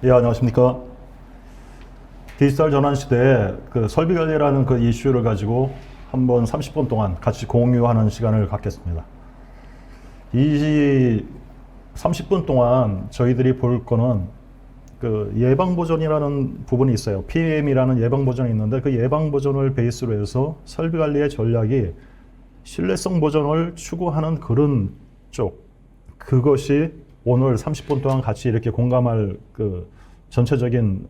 예, 안녕하십니까. 디지털 전환 시대에 그 설비 관리라는 그 이슈를 가지고 한번 30분 동안 같이 공유하는 시간을 갖겠습니다. 이 30분 동안 저희들이 볼 거는 그 예방 보존이라는 부분이 있어요. PM이라는 예방 보존이 있는데 그 예방 보존을 베이스로 해서 설비 관리의 전략이 신뢰성 보존을 추구하는 그런 쪽, 그것이 오늘 30분 동안 같이 이렇게 공감할 그 전체적인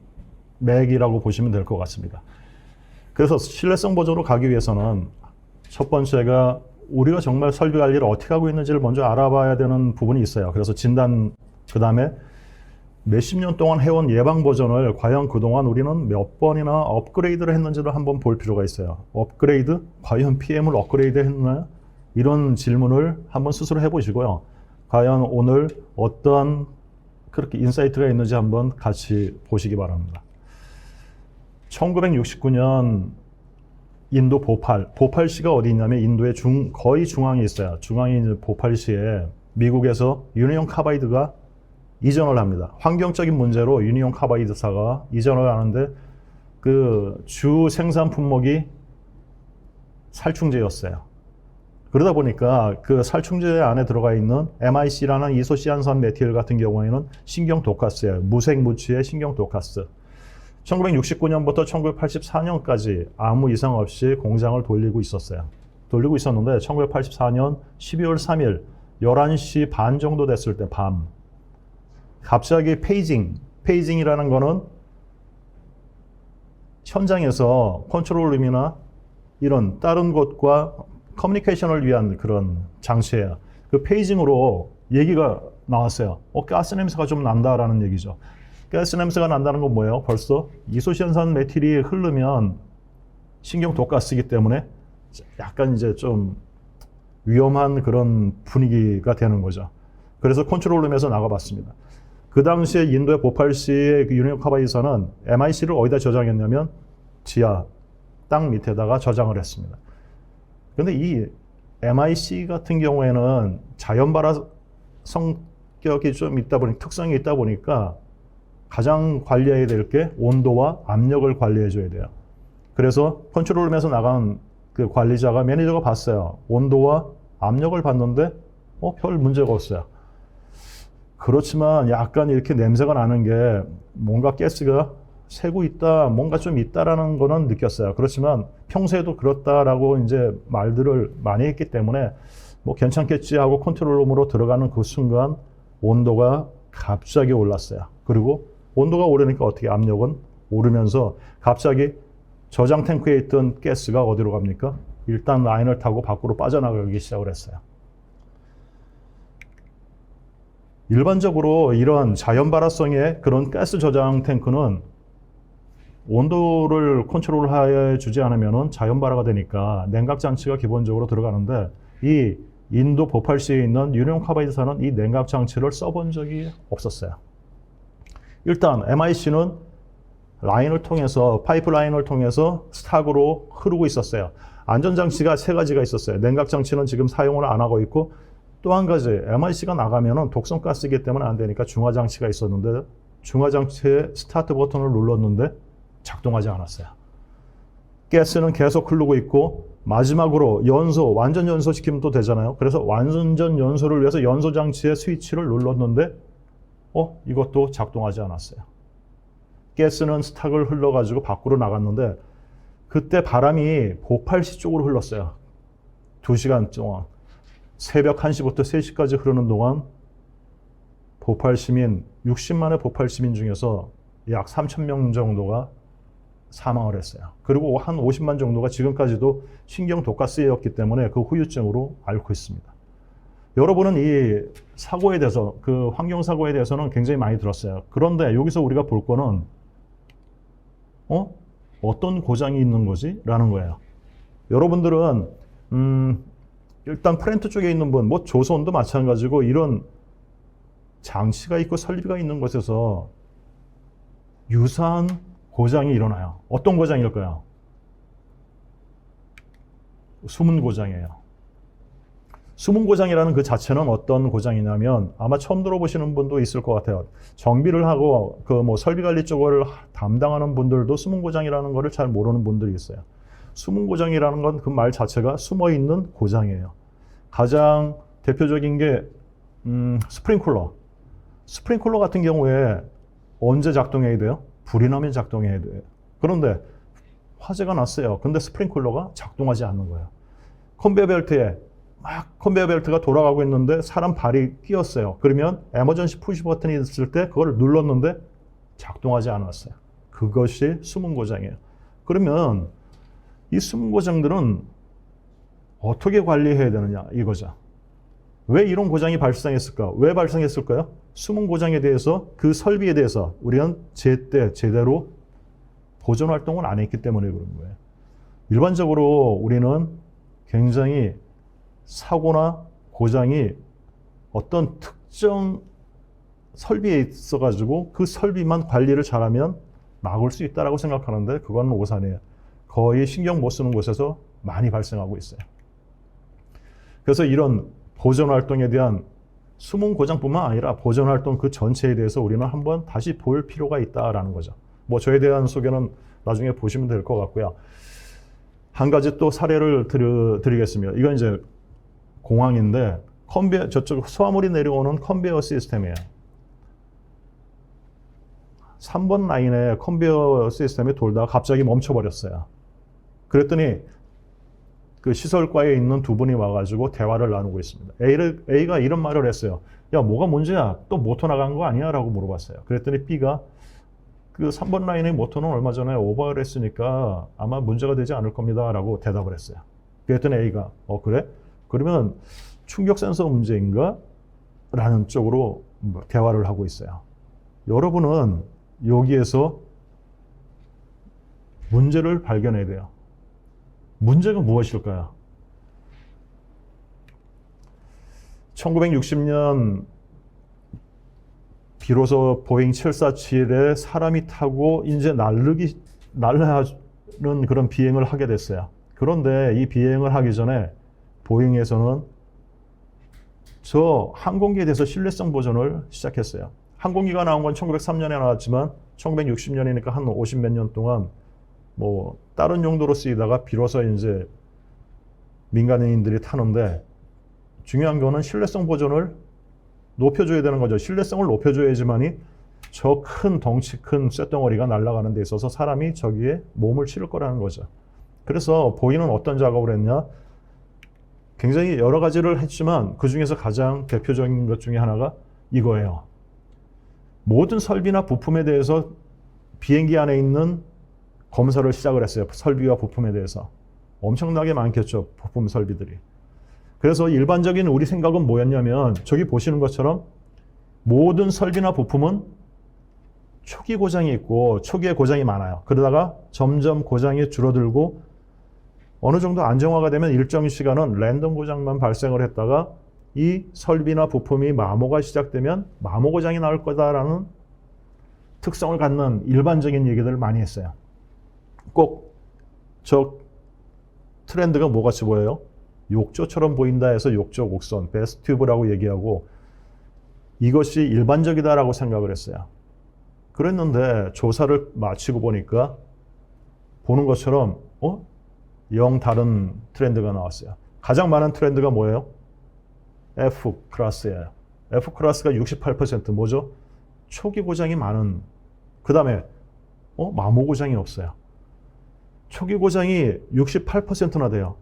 맥이라고 보시면 될 것 같습니다. 그래서 신뢰성 보존으로 가기 위해서는 첫 번째가 우리가 정말 설비 관리를 어떻게 하고 있는지를 먼저 알아봐야 되는 부분이 있어요. 그래서 진단, 그 다음에 몇십 년 동안 해온 예방 보존을 과연 그동안 우리는 몇 번이나 업그레이드를 했는지를 한번 볼 필요가 있어요. 업그레이드? 과연 PM을 업그레이드 했나? 이런 질문을 한번 스스로 해보시고요. 과연 오늘 어떠한 그렇게 인사이트가 있는지 한번 같이 보시기 바랍니다. 1969년 인도 보팔시가 어디 있냐면 인도의 거의 중앙에 있어요. 중앙에 있는 보팔시에 미국에서 유니온 카바이드가 이전을 합니다. 환경적인 문제로 유니온 카바이드사가 이전을 하는데 그 주 생산 품목이 살충제였어요. 그러다 보니까 그 살충제 안에 들어가 있는 MIC라는 이소시안산 메틸 같은 경우에는 신경 독가스예요. 무색 무취의 신경 독가스. 1969년부터 1984년까지 아무 이상 없이 공장을 돌리고 있었어요. 돌리고 있었는데 1984년 12월 3일 11시 반 정도 됐을 때 밤 갑자기 페이징이라는 거는 현장에서 컨트롤룸이나 이런 다른 곳과 커뮤니케이션을 위한 그런 장치예요. 그 페이징으로 얘기가 나왔어요. 가스 냄새가 좀 난다라는 얘기죠. 가스 냄새가 난다는 건 뭐예요? 벌써 이소시안산 메틸이 흐르면 신경 독가스이기 때문에 약간 이제 좀 위험한 그런 분위기가 되는 거죠. 그래서 컨트롤룸에서 나가봤습니다. 그 당시에 인도의 보팔시의 유니온 카바이드사는 MIC를 어디다 저장했냐면 지하 땅 밑에다가 저장을 했습니다. 근데 이 MIC 같은 경우에는 자연발화 성격이 좀 있다 보니 특성이 있다 보니까 가장 관리해야 될 게 온도와 압력을 관리해 줘야 돼요. 그래서 컨트롤룸에서 나간 그 관리자가 매니저가 봤어요. 온도와 압력을 봤는데 별 문제가 없어요. 그렇지만 약간 이렇게 냄새가 나는 게 뭔가 가스가 새고 있다, 뭔가 좀 있다라는 거는 느꼈어요. 그렇지만 평소에도 그렇다라고 이제 말들을 많이 했기 때문에 뭐 괜찮겠지 하고 컨트롤룸으로 들어가는 그 순간 온도가 갑자기 올랐어요. 그리고 온도가 오르니까 어떻게 압력은 오르면서 갑자기 저장 탱크에 있던 가스가 어디로 갑니까? 일단 라인을 타고 밖으로 빠져나가기 시작을 했어요. 일반적으로 이런 자연 발화성의 그런 가스 저장 탱크는 온도를 컨트롤해 주지 않으면 자연 발화가 되니까 냉각 장치가 기본적으로 들어가는데 이 인도 보팔시에 있는 유니온 카바이드사는 이 냉각 장치를 써본 적이 없었어요. 일단 MIC는 라인을 통해서 파이프라인을 통해서 스탁으로 흐르고 있었어요. 안전장치가 세 가지가 있었어요. 냉각 장치는 지금 사용을 안 하고 있고 또 한 가지 MIC가 나가면은 독성 가스이기 때문에 안 되니까 중화 장치가 있었는데 중화 장치의 스타트 버튼을 눌렀는데 작동하지 않았어요. 가스는 계속 흐르고 있고 마지막으로 완전 연소시키면 또 되잖아요. 그래서 완전 연소를 위해서 연소 장치의 스위치를 눌렀는데 이것도 작동하지 않았어요. 가스는 스탁을 흘러가지고 밖으로 나갔는데 그때 바람이 보팔시 쪽으로 흘렀어요. 2시간 동안. 새벽 1시부터 3시까지 흐르는 동안 보팔 시민, 60만의 보팔 시민 중에서 약 3,000명 정도가 사망을 했어요. 그리고 한 50만 정도가 지금까지도 신경 독가스였기 때문에 그 후유증으로 앓고 있습니다. 여러분은 이 사고에 대해서, 그 환경사고에 대해서는 굉장히 많이 들었어요. 그런데 여기서 우리가 볼 거는 어떤 고장이 있는 거지? 라는 거예요. 여러분들은 일단 플랜트 쪽에 있는 분, 뭐 조선도 마찬가지고 이런 장치가 있고 설비가 있는 곳에서 유사한 고장이 일어나요. 어떤 고장일까요? 숨은 고장이에요. 수문 고장이라는 그 자체는 어떤 고장이냐면 아마 처음 들어보시는 분도 있을 것 같아요. 정비를 하고 그 뭐 설비 관리 쪽을 담당하는 분들도 수문 고장이라는 거를 잘 모르는 분들이 있어요. 수문 고장이라는 건 그 말 자체가 숨어 있는 고장이에요. 가장 대표적인 게 스프링클러. 스프링클러 같은 경우에 언제 작동해야 돼요? 불이 나면 작동해야 돼요. 그런데 화재가 났어요. 근데 스프링클러가 작동하지 않는 거예요. 컨베이어 벨트에 막 컨베이어 벨트가 돌아가고 있는데 사람 발이 끼었어요. 그러면 에머전시 푸시 버튼이 있을 때 그걸 눌렀는데 작동하지 않았어요. 그것이 숨은 고장이에요. 그러면 이 숨은 고장들은 어떻게 관리해야 되느냐 이거죠. 왜 이런 고장이 발생했을까? 왜 발생했을까요? 숨은 고장에 대해서 그 설비에 대해서 우리는 제때 제대로 보존 활동을 안 했기 때문에 그런 거예요. 일반적으로 우리는 굉장히 사고나 고장이 어떤 특정 설비에 있어가지고 그 설비만 관리를 잘하면 막을 수 있다고 생각하는데 그건 오산이에요. 거의 신경 못 쓰는 곳에서 많이 발생하고 있어요. 그래서 이런 보존 활동에 대한 숨은 고장뿐만 아니라 보존 활동 그 전체에 대해서 우리는 한번 다시 볼 필요가 있다라는 거죠. 뭐 저에 대한 소개는 나중에 보시면 될 것 같고요. 한 가지 또 사례를 드리겠습니다. 이건 이제 공항인데 저쪽 소화물이 내려오는 컨베이어 시스템이에요. 3번 라인에 컨베이어 시스템이 돌다가 갑자기 멈춰버렸어요. 그랬더니 그 시설과에 있는 두 분이 와가지고 대화를 나누고 있습니다. A가 이런 말을 했어요. 야, 뭐가 문제야? 또 모터 나간 거 아니야? 라고 물어봤어요. 그랬더니 B가 그 3번 라인의 모터는 얼마 전에 오버를 했으니까 아마 문제가 되지 않을 겁니다. 라고 대답을 했어요. 그랬더니 A가 그래? 그러면 충격 센서 문제인가? 라는 쪽으로 대화를 하고 있어요. 여러분은 여기에서 문제를 발견해야 돼요. 문제가 무엇일까요? 1960년 비로소 보잉 747에 사람이 타고 이제 날르는 그런 비행을 하게 됐어요. 그런데 이 비행을 하기 전에 보잉에서는 저 항공기에 대해서 신뢰성 보존을 시작했어요. 항공기가 나온 건 1903년에 나왔지만 1960년이니까 한 50몇 년 동안 뭐 다른 용도로 쓰이다가 비로소 이제 민간인들이 타는데 중요한 거는 신뢰성 보존을 높여줘야 되는 거죠. 신뢰성을 높여줘야지만이 저 큰 덩치 큰 쇳덩어리가 날아가는 데 있어서 사람이 저기에 몸을 치를 거라는 거죠. 그래서 보잉은 어떤 작업을 했냐? 굉장히 여러 가지를 했지만 그 중에서 가장 대표적인 것 중에 하나가 이거예요. 모든 설비나 부품에 대해서 비행기 안에 있는 검사를 시작을 했어요. 설비와 부품에 대해서. 엄청나게 많겠죠. 부품 설비들이. 그래서 일반적인 우리 생각은 뭐였냐면 저기 보시는 것처럼 모든 설비나 부품은 초기 고장이 있고 초기에 고장이 많아요. 그러다가 점점 고장이 줄어들고 어느 정도 안정화가 되면 일정 시간은 랜덤 고장만 발생을 했다가 이 설비나 부품이 마모가 시작되면 마모 고장이 나올 거다라는 특성을 갖는 일반적인 얘기들을 많이 했어요. 꼭 저 트렌드가 뭐같이 보여요? 욕조처럼 보인다 해서 욕조 곡선, 베스트 튜브라고 얘기하고 이것이 일반적이다라고 생각을 했어요. 그랬는데 조사를 마치고 보니까 보는 것처럼 영 다른 트렌드가 나왔어요. 가장 많은 트렌드가 뭐예요? F 클래스예요. F 클래스가 68% 뭐죠? 초기 고장이 많은. 그 다음에 마모 고장이 없어요. 초기 고장이 68%나 돼요.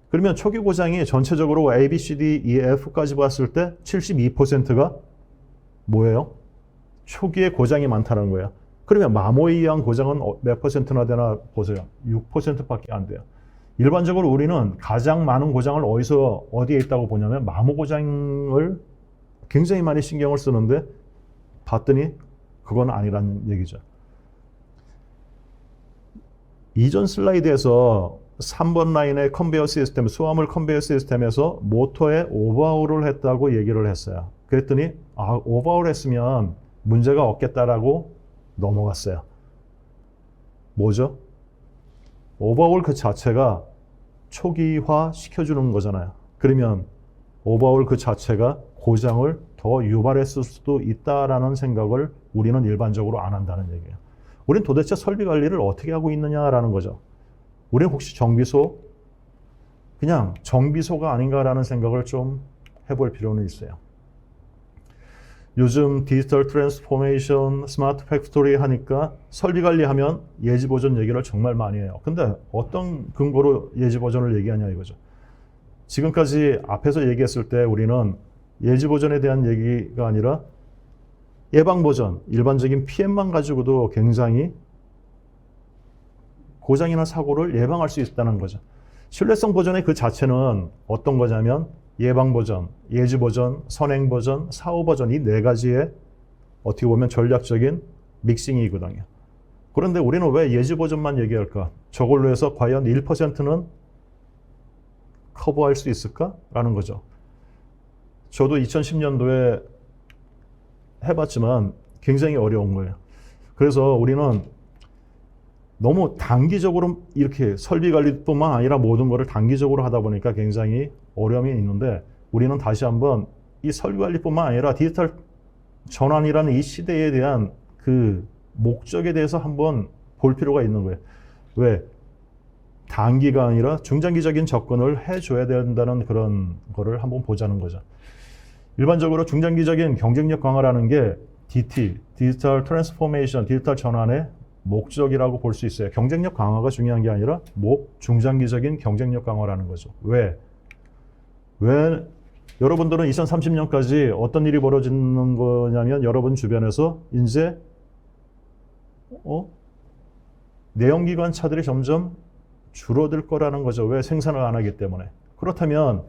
그러면 초기 고장이 전체적으로 A, B, C, D, E, F까지 봤을 때 72%가 뭐예요? 초기에 고장이 많다는 거예요. 그러면 마모에 의한 고장은 몇 퍼센트나 되나 보세요. 6%밖에 안 돼요. 일반적으로 우리는 가장 많은 고장을 어디에 있다고 보냐면 마모 고장을 굉장히 많이 신경을 쓰는데 봤더니 그건 아니라는 얘기죠. 이전 슬라이드에서 3번 라인의 컨베이어 시스템, 수화물 컨베이어 시스템에서 모터에 오버하울을 했다고 얘기를 했어요. 그랬더니 오버하울 했으면 문제가 없겠다라고 넘어갔어요. 뭐죠? 오버하울 그 자체가 초기화 시켜주는 거잖아요. 그러면 오버홀 그 자체가 고장을 더 유발했을 수도 있다라는 생각을 우리는 일반적으로 안 한다는 얘기예요. 우리는 도대체 설비 관리를 어떻게 하고 있느냐라는 거죠. 우리는 혹시 정비소? 그냥 정비소가 아닌가라는 생각을 좀 해볼 필요는 있어요. 요즘 디지털 트랜스포메이션, 스마트 팩토리 하니까 설비 관리하면 예지 보존 얘기를 정말 많이 해요. 근데 어떤 근거로 예지 보존을 얘기하냐 이거죠. 지금까지 앞에서 얘기했을 때 우리는 예지 보존에 대한 얘기가 아니라 예방 보존, 일반적인 PM만 가지고도 굉장히 고장이나 사고를 예방할 수 있다는 거죠. 신뢰성 보존의 그 자체는 어떤 거냐면 예방 보전, 예지 보전, 선행 보전, 사후 보전 이 네 가지의 어떻게 보면 전략적인 믹싱이거든요. 그런데 우리는 왜 예지 보전만 얘기할까? 저걸로 해서 과연 1%는 커버할 수 있을까라는 거죠. 저도 2010년도에 해봤지만 굉장히 어려운 거예요. 그래서 우리는 너무 단기적으로 이렇게 설비 관리뿐만 아니라 모든 것을 단기적으로 하다 보니까 굉장히 어려움이 있는데 우리는 다시 한번 이 설비 관리뿐만 아니라 디지털 전환이라는 이 시대에 대한 그 목적에 대해서 한번 볼 필요가 있는 거예요. 왜? 단기가 아니라 중장기적인 접근을 해줘야 된다는 그런 거를 한번 보자는 거죠. 일반적으로 중장기적인 경쟁력 강화라는 게 DT, 디지털 트랜스포메이션, 디지털 전환의 목적이라고 볼 수 있어요. 경쟁력 강화가 중요한 게 아니라 중장기적인 경쟁력 강화라는 거죠. 왜 여러분들은 2030년까지 어떤 일이 벌어지는 거냐면 여러분 주변에서 이제 내연기관 차들이 점점 줄어들 거라는 거죠. 왜? 생산을 안 하기 때문에. 그렇다면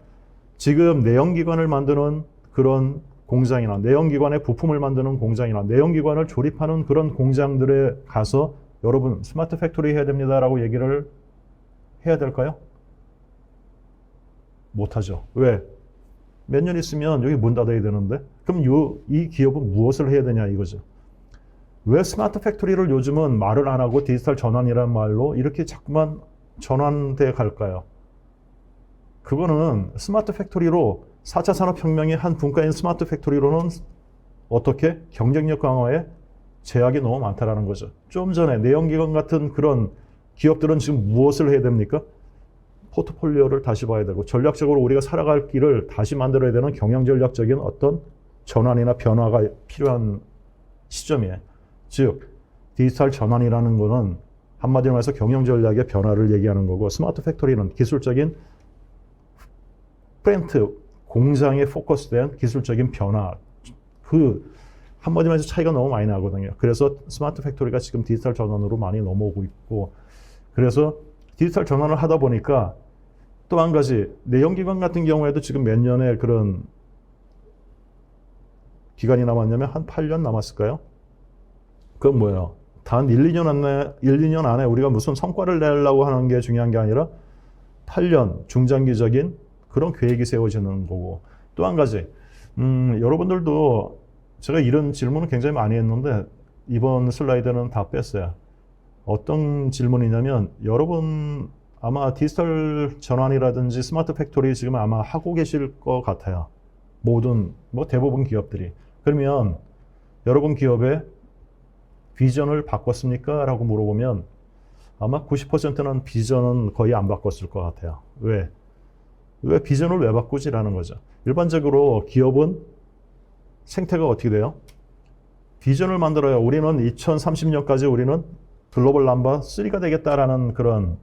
지금 내연기관을 만드는 그런 공장이나 내연기관의 부품을 만드는 공장이나 내연기관을 조립하는 그런 공장들에 가서 여러분 스마트 팩토리 해야 됩니다라고 얘기를 해야 될까요? 못하죠. 왜? 몇 년 있으면 여기 문 닫아야 되는데 그럼 이 기업은 무엇을 해야 되냐 이거죠. 왜 스마트 팩토리를 요즘은 말을 안 하고 디지털 전환이라는 말로 이렇게 자꾸만 전환돼 갈까요? 그거는 스마트 팩토리로 4차 산업혁명의 한 분과인 스마트 팩토리로는 어떻게 경쟁력 강화에 제약이 너무 많다라는 거죠. 좀 전에 내연기관 같은 그런 기업들은 지금 무엇을 해야 됩니까? 포트폴리오를 다시 봐야 되고 전략적으로 우리가 살아갈 길을 다시 만들어야 되는 경영전략적인 어떤 전환이나 변화가 필요한 시점이에요. 즉 디지털 전환이라는 거는 한마디로 해서 경영전략의 변화를 얘기하는 거고 스마트 팩토리는 기술적인 플랜트, 공장에 포커스된 기술적인 변화 그 한마디로 해서 차이가 너무 많이 나거든요. 그래서 스마트 팩토리가 지금 디지털 전환으로 많이 넘어오고 있고 그래서 디지털 전환을 하다 보니까 또 한 가지 내연기관 같은 경우에도 지금 몇 년의 그런 기간이 남았냐면 한 8년 남았을까요? 그건 뭐예요? 단 1, 2년 안에 우리가 무슨 성과를 내려고 하는 게 중요한 게 아니라 8년 중장기적인 그런 계획이 세워지는 거고 또 한 가지 여러분들도 제가 이런 질문을 굉장히 많이 했는데 이번 슬라이드는 다 뺐어요. 어떤 질문이냐면 여러분 아마 디지털 전환이라든지 스마트 팩토리 지금 아마 하고 계실 것 같아요. 모든 대부분 기업들이. 그러면 여러분 기업의 비전을 바꿨습니까? 라고 물어보면 아마 90%는 비전은 거의 안 바꿨을 것 같아요. 왜 비전을 왜 바꾸지라는 거죠. 일반적으로 기업은 생태가 어떻게 돼요? 비전을 만들어요. 우리는 2030년까지 우리는 글로벌 넘버 3가 되겠다라는 그런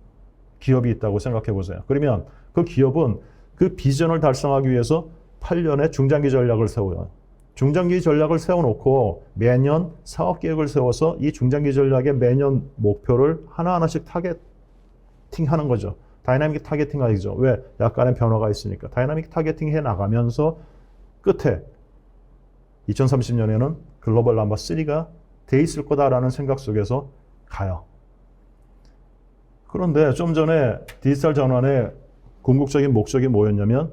기업이 있다고 생각해 보세요. 그러면 그 기업은 그 비전을 달성하기 위해서 8년의 중장기 전략을 세워요. 중장기 전략을 세워놓고 매년 사업 계획을 세워서 이 중장기 전략의 매년 목표를 하나하나씩 타겟팅하는 거죠. 다이나믹 타겟팅 하죠. 왜? 약간의 변화가 있으니까. 다이나믹 타겟팅 해 나가면서 끝에 2030년에는 글로벌 넘버 3가 돼 있을 거다라는 생각 속에서 가요. 그런데 좀 전에 디지털 전환의 궁극적인 목적이 뭐였냐면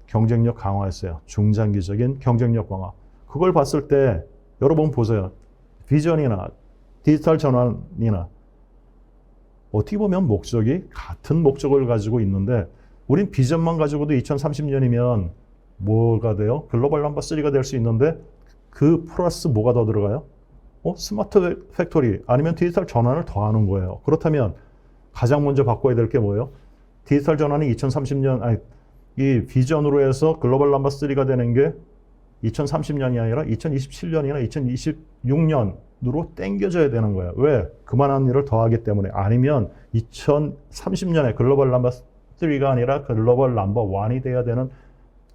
경쟁력 강화였어요. 중장기적인 경쟁력 강화. 그걸 봤을 때 여러분 보세요. 비전이나 디지털 전환이나 어떻게 보면 목적이 같은 목적을 가지고 있는데 우린 비전만 가지고도 2030년이면 뭐가 돼요? 글로벌 넘버 3가 될 수 있는데 그 플러스 뭐가 더 들어가요? 스마트 팩토리 아니면 디지털 전환을 더 하는 거예요. 그렇다면 가장 먼저 바꿔야 될 게 뭐예요? 디지털 전환이 2030년, 아니, 이 비전으로 해서 글로벌 넘버 3가 되는 게 2030년이 아니라 2027년이나 2026년으로 땡겨져야 되는 거예요. 왜? 그만한 일을 더 하기 때문에. 아니면 2030년에 글로벌 넘버 3가 아니라 글로벌 넘버 1이 돼야 되는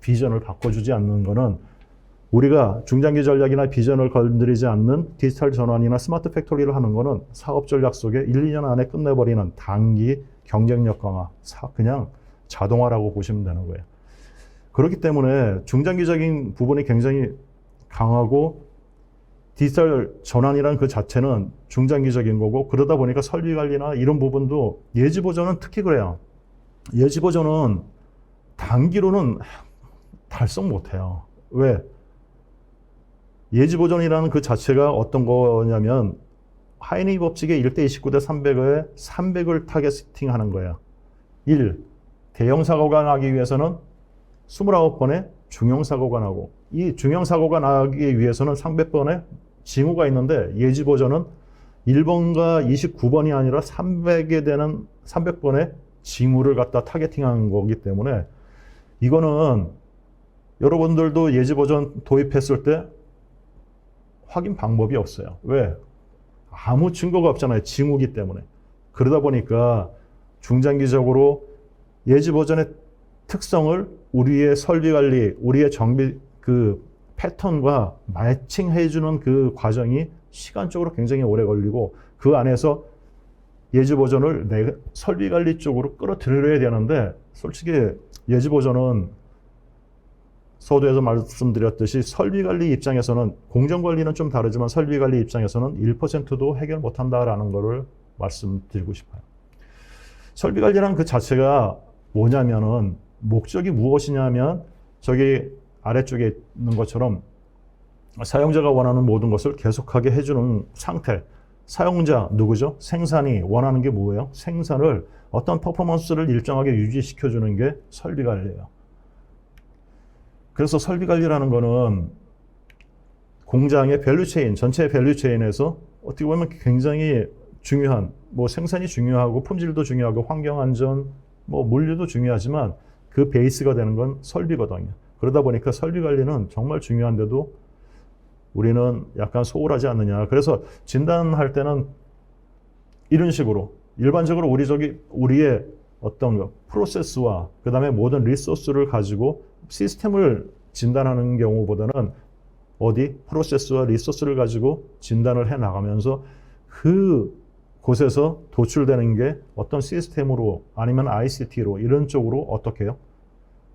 비전을 바꿔주지 않는 거는 우리가 중장기 전략이나 비전을 건드리지 않는 디지털 전환이나 스마트 팩토리를 하는 거는 사업 전략 속에 1, 2년 안에 끝내버리는 단기 경쟁력 강화, 그냥 자동화라고 보시면 되는 거예요. 그렇기 때문에 중장기적인 부분이 굉장히 강하고 디지털 전환이라는 그 자체는 중장기적인 거고, 그러다 보니까 설비 관리나 이런 부분도 예지 보전은 특히 그래요. 예지 보전은 단기로는 달성 못해요. 왜? 예지 보전이라는 그 자체가 어떤 거냐면 하이니 법칙의 1대 29대 300에 300을 타겟팅 하는 거예요. 1. 대형 사고가 나기 위해서는 29번의 중형 사고가 나고, 이 중형 사고가 나기 위해서는 300번의 징후가 있는데 예지 보전은 1번과 29번이 아니라 300에 되는 300번의 징후를 갖다 타겟팅한 거기 때문에 이거는 여러분들도 예지 보전 도입했을 때 확인 방법이 없어요. 왜? 아무 증거가 없잖아요. 징후기 때문에. 그러다 보니까 중장기적으로 예지 보전의 특성을 우리의 설비 관리, 우리의 정비 그 패턴과 매칭해주는 그 과정이 시간적으로 굉장히 오래 걸리고, 그 안에서 예지 보전을 내 설비 관리 쪽으로 끌어들여야 되는데, 솔직히 예지 보전은 서두에서 말씀드렸듯이 설비 관리 입장에서는, 공정 관리는 좀 다르지만 설비 관리 입장에서는 1%도 해결 못한다라는 것을 말씀드리고 싶어요. 설비 관리라는 그 자체가 뭐냐면은, 목적이 무엇이냐면 저기 아래쪽에 있는 것처럼 사용자가 원하는 모든 것을 계속하게 해주는 상태. 사용자 누구죠? 생산이 원하는 게 뭐예요? 생산을, 어떤 퍼포먼스를 일정하게 유지시켜주는 게 설비 관리예요. 그래서 설비 관리라는 거는 공장의 밸류체인, 전체 밸류체인에서 어떻게 보면 굉장히 중요한, 뭐 생산이 중요하고 품질도 중요하고 환경 안전, 뭐 물류도 중요하지만 그 베이스가 되는 건 설비거든요. 그러다 보니까 설비 관리는 정말 중요한데도 우리는 약간 소홀하지 않느냐. 그래서 진단할 때는 이런 식으로 일반적으로 우리의 어떤 프로세스와 그 다음에 모든 리소스를 가지고 시스템을 진단하는 경우보다는 프로세스와 리소스를 가지고 진단을 해 나가면서 그 곳에서 도출되는 게 어떤 시스템으로 아니면 ICT로 이런 쪽으로 어떻게 해요?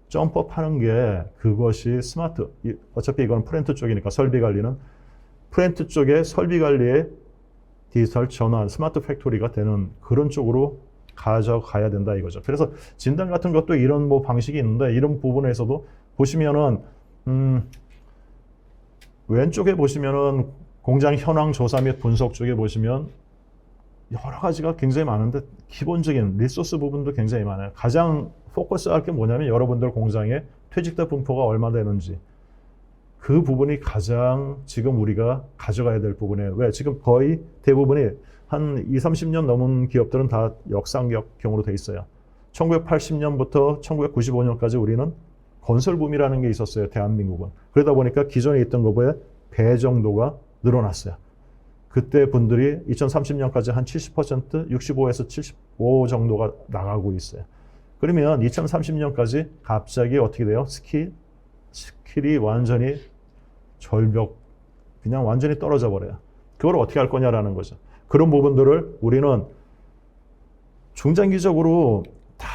점프업 하는 게, 그것이 스마트, 어차피 이건 플랜트 쪽이니까 설비 관리는 플랜트 쪽의 설비 관리의 디지털 전환, 스마트 팩토리가 되는 그런 쪽으로 가져가야 된다 이거죠. 그래서 진단 같은 것도 이런 뭐 방식이 있는데, 이런 부분에서도 보시면은 왼쪽에 보시면은 공장 현황 조사 및 분석 쪽에 보시면 여러 가지가 굉장히 많은데 기본적인 리소스 부분도 굉장히 많아요. 가장 포커스할 게 뭐냐면 여러분들 공장에 퇴직자 분포가 얼마 되는지, 그 부분이 가장 지금 우리가 가져가야 될 부분이에요. 왜? 지금 거의 대부분이 한 20, 30년 넘은 기업들은 다 역상격형으로 돼 있어요. 1980년부터 1995년까지 우리는 건설붐이라는 게 있었어요. 대한민국은. 그러다 보니까 기존에 있던 것보다 배 정도가 늘어났어요. 그때 분들이 2030년까지 한 70%, 65에서 75 정도가 나가고 있어요. 그러면 2030년까지 갑자기 어떻게 돼요? 스킬이 완전히 절벽, 그냥 완전히 떨어져 버려요. 그걸 어떻게 할 거냐라는 거죠. 그런 부분들을 우리는 중장기적으로 다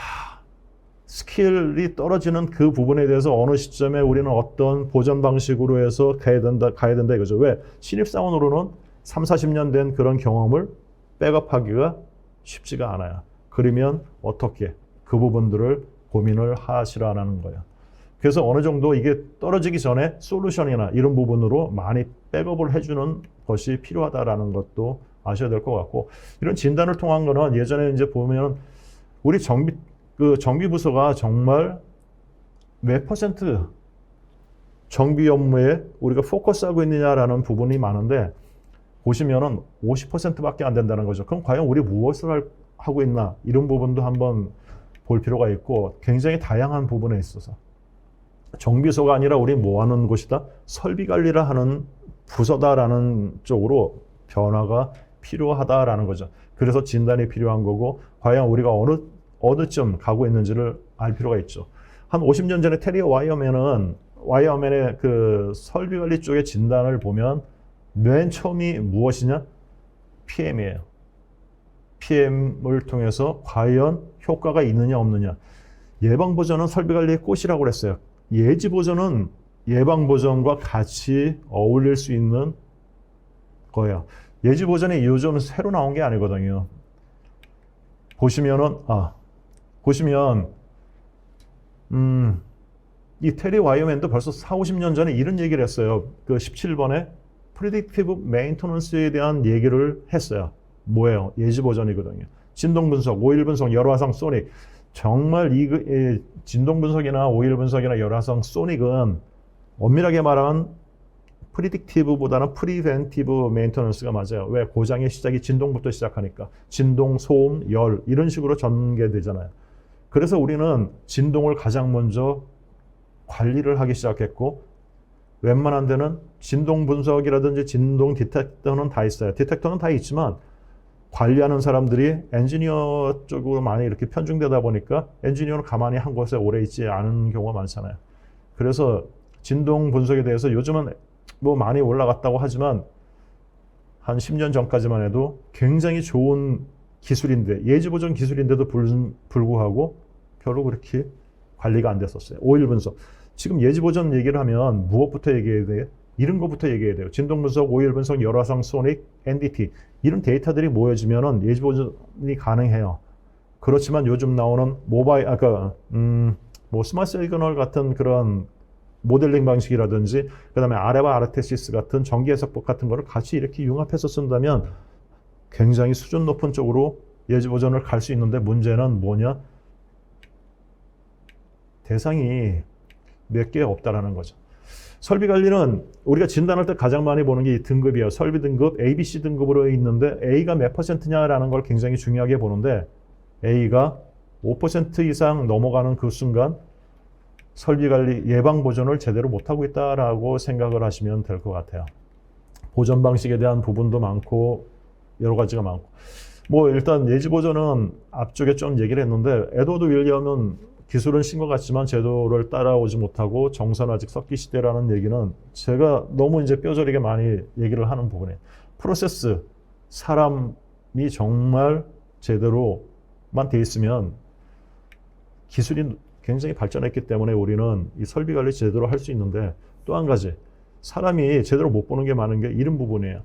스킬이 떨어지는 그 부분에 대해서 어느 시점에 우리는 어떤 보전 방식으로 해서 가야 된다 이거죠. 왜? 신입사원으로는 3, 40년 된 그런 경험을 백업하기가 쉽지가 않아요. 그러면 어떻게 그 부분들을 고민을 하시라는 거예요. 그래서 어느 정도 이게 떨어지기 전에 솔루션이나 이런 부분으로 많이 백업을 해주는 것이 필요하다라는 것도 아셔야 될 것 같고, 이런 진단을 통한 거는 예전에 이제 보면 우리 그 정비부서가 정말 몇 퍼센트 정비 업무에 우리가 포커스하고 있느냐라는 부분이 많은데 보시면은 50%밖에 안 된다는 거죠. 그럼 과연 우리 무엇을 하고 있나 이런 부분도 한번 볼 필요가 있고 굉장히 다양한 부분에 있어서 정비소가 아니라 우리 뭐 하는 곳이다? 설비 관리를 하는 부서다라는 쪽으로 변화가 필요하다라는 거죠. 그래서 진단이 필요한 거고 과연 우리가 어느쯤 가고 있는지를 알 필요가 있죠. 한 50년 전에 테리 와이어맨의 그 설비 관리 쪽의 진단을 보면 맨 처음이 무엇이냐? PM이에요. PM을 통해서 과연 효과가 있느냐 없느냐. 예방보전은 설비관리의 꽃이라고 그랬어요. 예지보전은 예방보전과 같이 어울릴 수 있는 거예요. 예지보전이 요즘 새로 나온 게 아니거든요. 보시면 이 테리 와이어맨도 벌써 40-50년 전에 이런 얘기를 했어요. 그 17번에 프리딕티브 메인터넌스에 대한 얘기를 했어요. 뭐예요? 예지보전이거든요. 진동분석, 오일분석, 열화상 소닉. 정말 이 진동분석이나 오일분석이나 열화상 소닉은 엄밀하게 말하면 프리딕티브보다는 프리벤티브 메인터넌스가 맞아요. 왜? 고장의 시작이 진동부터 시작하니까. 진동, 소음, 열 이런 식으로 전개되잖아요. 그래서 우리는 진동을 가장 먼저 관리를 하기 시작했고 웬만한 데는 진동 분석이라든지 진동 디텍터는 다 있어요. 디텍터는 다 있지만 관리하는 사람들이 엔지니어 쪽으로 많이 이렇게 편중되다 보니까 엔지니어는 가만히 한 곳에 오래 있지 않은 경우가 많잖아요. 그래서 진동 분석에 대해서 요즘은 뭐 많이 올라갔다고 하지만 한 10년 전까지만 해도 굉장히 좋은 기술인데 예지보전 기술인데도 불구하고 별로 그렇게 관리가 안 됐었어요. 오일 분석. 지금 예지보전 얘기를 하면 무엇부터 얘기해야 돼요? 이런 것부터 얘기해야 돼요. 진동분석, 오일분석, 열화상, 소닉, NDT 이런 데이터들이 모여지면은 예지보전이 가능해요. 그렇지만 요즘 나오는 모바일, 뭐 스마트 시그널 같은 그런 모델링 방식이라든지 그다음에 아레바 아르테시스 같은 전기 해석법 같은 거를 같이 이렇게 융합해서 쓴다면 굉장히 수준 높은 쪽으로 예지보전을 갈 수 있는데 문제는 뭐냐? 대상이 몇 개 없다라는 거죠. 설비 관리는 우리가 진단할 때 가장 많이 보는 게 이 등급이에요. 설비 등급, A, B, C 등급으로 있는데 A가 몇 %냐라는 걸 굉장히 중요하게 보는데 A가 5% 이상 넘어가는 그 순간 설비 관리 예방 보전을 제대로 못하고 있다라고 생각을 하시면 될 것 같아요. 보전 방식에 대한 부분도 많고 여러 가지가 많고 뭐 일단 예지 보전은 앞쪽에 좀 얘기를 했는데 에드워드 윌리엄은 기술은 신 것 같지만 제도를 따라오지 못하고 정선 아직 썩기 시대라는 얘기는 제가 너무 이제 뼈저리게 많이 얘기를 하는 부분이에요. 프로세스, 사람이 정말 제대로만 돼 있으면 기술이 굉장히 발전했기 때문에 우리는 이 설비 관리 제대로 할 수 있는데 또 한 가지 사람이 제대로 못 보는 게 많은 게 이런 부분이에요.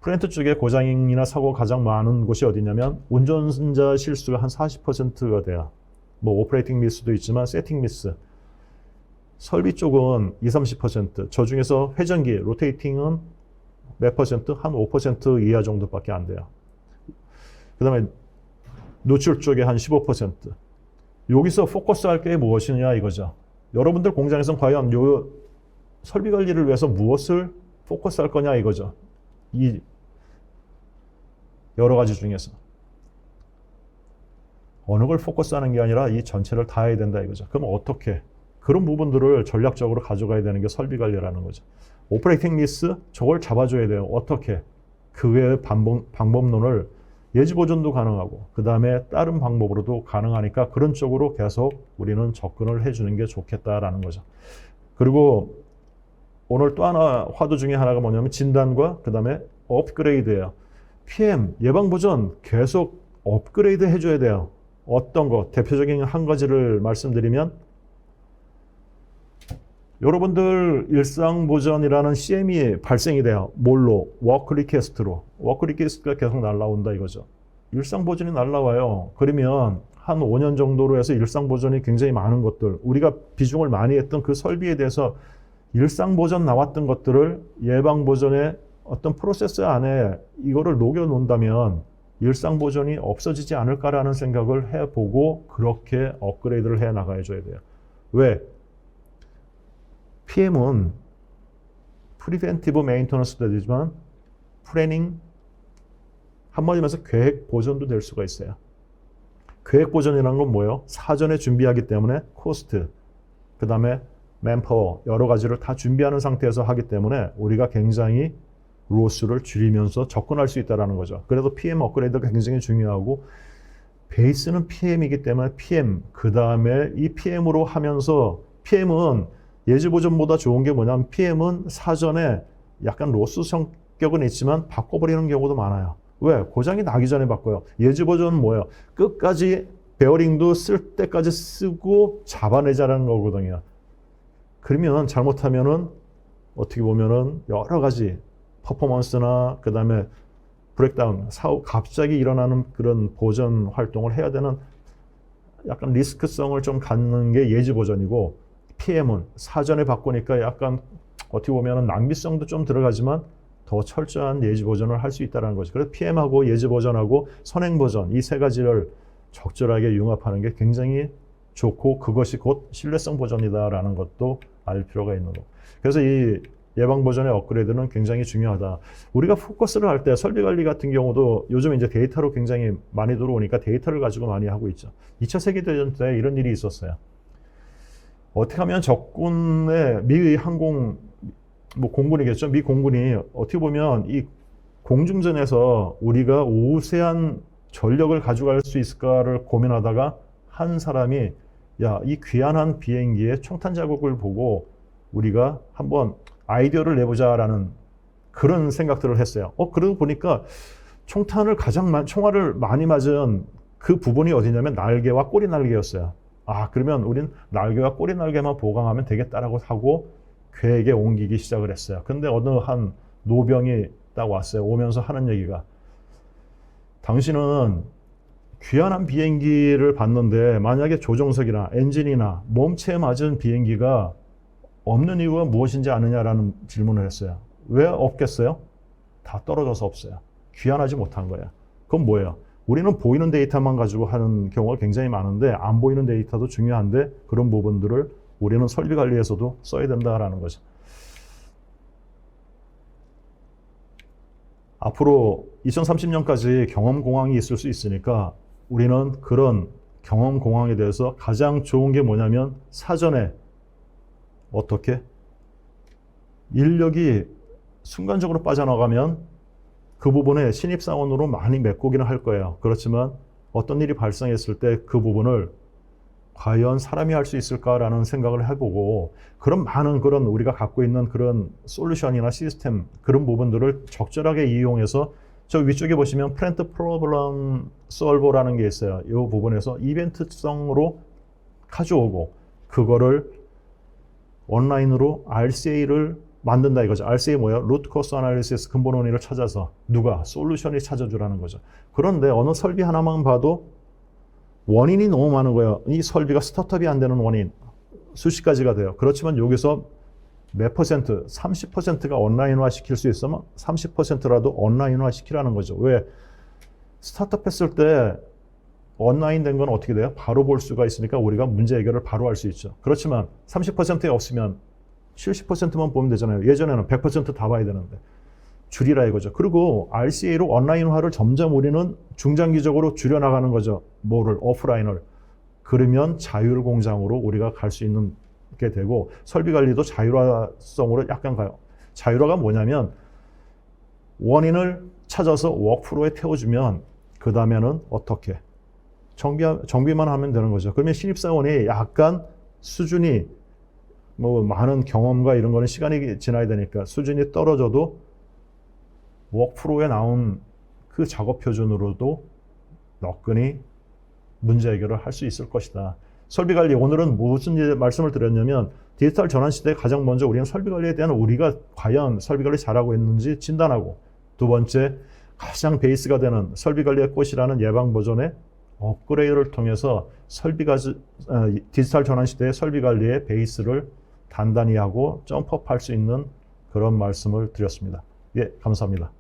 플랜트 쪽에 고장이나 사고가 가장 많은 곳이 어디냐면 운전자 실수가 한 40%가 돼요. 뭐 오퍼레이팅 미스도 있지만 세팅 미스. 설비 쪽은 20-30%. 저 중에서 회전기, 로테이팅은 몇 퍼센트? 한 5% 이하 정도밖에 안 돼요. 그 다음에 노출 쪽에 한 15%. 여기서 포커스할 게 무엇이냐 이거죠. 여러분들 공장에서는 과연 요 설비 관리를 위해서 무엇을 포커스할 거냐 이거죠. 이 여러 가지 중에서. 어느 걸 포커스하는 게 아니라 이 전체를 다 해야 된다 이거죠. 그럼 어떻게? 그런 부분들을 전략적으로 가져가야 되는 게 설비 관리라는 거죠. 오퍼레이팅 미스 저걸 잡아줘야 돼요. 어떻게? 그 외의 방법론을 예지 보존도 가능하고 그 다음에 다른 방법으로도 가능하니까 그런 쪽으로 계속 우리는 접근을 해주는 게 좋겠다라는 거죠. 그리고 오늘 또 하나 화두 중에 하나가 뭐냐면 진단과 그 다음에 업그레이드예요. PM 예방 보존 계속 업그레이드 해줘야 돼요. 어떤 거 대표적인 한 가지를 말씀드리면 여러분들 일상보전이라는 CM이 발생이 돼요. 뭘로? 워크 리퀘스트로. 워크 리퀘스트가 계속 날라온다 이거죠. 일상보전이 날라와요. 그러면 한 5년 정도로 해서 일상보전이 굉장히 많은 것들 우리가 비중을 많이 했던 그 설비에 대해서 일상보전 나왔던 것들을 예방보전의 어떤 프로세스 안에 이거를 녹여 놓는다면 일상 보존이 없어지지 않을까라는 생각을 해보고 그렇게 업그레이드를 해 나가줘야 돼요. 왜? PM은 프리벤티브 메인터넌스도 되지만 플래닝, 한마디로 해서 계획 보존도 될 수가 있어요. 계획 보존이라는 건 뭐예요? 사전에 준비하기 때문에 코스트, 그 다음에 맨파워, 여러 가지를 다 준비하는 상태에서 하기 때문에 우리가 굉장히 로스를 줄이면서 접근할 수 있다는 거죠. 그래서 PM 업그레이드가 굉장히 중요하고 베이스는 PM이기 때문에 PM, 그 다음에 이 PM으로 하면서 PM은 예지 보존보다 좋은 게 뭐냐면 PM은 사전에 약간 로스 성격은 있지만 바꿔버리는 경우도 많아요. 왜? 고장이 나기 전에 바꿔요. 예지 보존은 뭐예요? 끝까지 베어링도 쓸 때까지 쓰고 잡아내자는 거거든요. 그러면 잘못하면은 어떻게 보면은 여러 가지 퍼포먼스나 그 다음에 브레이크다운, 갑자기 일어나는 그런 보존 활동을 해야 되는 약간 리스크성을 좀 갖는 게 예지 보존이고 PM은 사전에 바꾸니까 약간 어떻게 보면은 낭비성도 좀 들어가지만 더 철저한 예지 보존을 할 수 있다는 거죠. 그래서 PM하고 예지 보존하고 선행 보존 이 세 가지를 적절하게 융합하는 게 굉장히 좋고 그것이 곧 신뢰성 보존이다라는 것도 알 필요가 있는 거고. 그래서 이 예방 보존의 업그레이드는 굉장히 중요하다. 우리가 포커스를 할 때 설비 관리 같은 경우도 요즘 이제 데이터로 굉장히 많이 들어오니까 데이터를 가지고 많이 하고 있죠. 2차 세계대전 때 이런 일이 있었어요. 어떻게 하면 적군의 미 항공 공군이겠죠. 미 공군이 어떻게 보면 이 공중전에서 우리가 우세한 전력을 가져갈 수 있을까를 고민하다가 한 사람이 야, 이 귀한한 비행기의 총탄 자국을 보고 우리가 한번 아이디어를 내보자라는 그런 생각들을 했어요. 그러고 보니까 총알을 많이 맞은 그 부분이 어디냐면 날개와 꼬리 날개였어요. 그러면 우린 날개와 꼬리 날개만 보강하면 되겠다라고 하고 계획에 옮기기 시작을 했어요. 근데 어느 한 노병이 딱 왔어요. 오면서 하는 얘기가 당신은 귀한한 비행기를 봤는데 만약에 조종석이나 엔진이나 몸체에 맞은 비행기가 없는 이유가 무엇인지 아느냐라는 질문을 했어요. 왜 없겠어요? 다 떨어져서 없어요. 귀환하지 못한 거예요. 그건 뭐예요? 우리는 보이는 데이터만 가지고 하는 경우가 굉장히 많은데 안 보이는 데이터도 중요한데 그런 부분들을 우리는 설비 관리에서도 써야 된다라는 거죠. 앞으로 2030년까지 경험공항이 있을 수 있으니까 우리는 그런 경험공항에 대해서 가장 좋은 게 뭐냐면 사전에 어떻게? 인력이 순간적으로 빠져나가면 그 부분에 신입사원으로 많이 메꾸기는 할 거예요. 그렇지만 어떤 일이 발생했을 때 그 부분을 과연 사람이 할 수 있을까라는 생각을 해보고 그런 많은 그런 우리가 갖고 있는 그런 솔루션이나 시스템 그런 부분들을 적절하게 이용해서 저 위쪽에 보시면 플랜트 프로블럼 솔버라는 게 있어요. 이 부분에서 이벤트성으로 가져오고 그거를 온라인으로 RCA를 만든다 이거죠. RCA 뭐예요? 루트 코스 아날리시스 근본 원인을 찾아서 누가 솔루션이 찾아주라는 거죠. 그런데 어느 설비 하나만 봐도 원인이 너무 많은 거예요. 이 설비가 스타트업이 안 되는 원인 수십 가지가 돼요. 그렇지만 여기서 몇 퍼센트, 30%가 온라인화 시킬 수 있으면 30%라도 온라인화 시키라는 거죠. 왜? 스타트업 했을 때 온라인 된 건 어떻게 돼요? 바로 볼 수가 있으니까 우리가 문제 해결을 바로 할 수 있죠. 그렇지만 30%에 없으면 70%만 보면 되잖아요. 예전에는 100% 다 봐야 되는데 줄이라 이거죠. 그리고 RCA로 온라인화를 점점 우리는 중장기적으로 줄여나가는 거죠. 뭐를? 오프라인을. 그러면 자율 공장으로 우리가 갈 수 있는 게 되고 설비 관리도 자율화성으로 약간 가요. 자율화가 뭐냐면 원인을 찾아서 워크프로에 태워주면 그 다음에는 어떻게? 정비만 하면 되는 거죠. 그러면 신입사원이 약간 수준이 많은 경험과 이런 거는 시간이 지나야 되니까 수준이 떨어져도 워크프로에 나온 그 작업 표준으로도 너끈히 문제 해결을 할 수 있을 것이다. 설비 관리 오늘은 무슨 말씀을 드렸냐면 디지털 전환 시대에 가장 먼저 우리는 설비 관리에 대한 우리가 과연 설비 관리 잘하고 있는지 진단하고 두 번째 가장 베이스가 되는 설비 관리의 꽃이라는 예방 보존의 업그레이드를 통해서 디지털 전환 시대의 설비 관리의 베이스를 단단히 하고 점프업 할 수 있는 그런 말씀을 드렸습니다. 예, 감사합니다.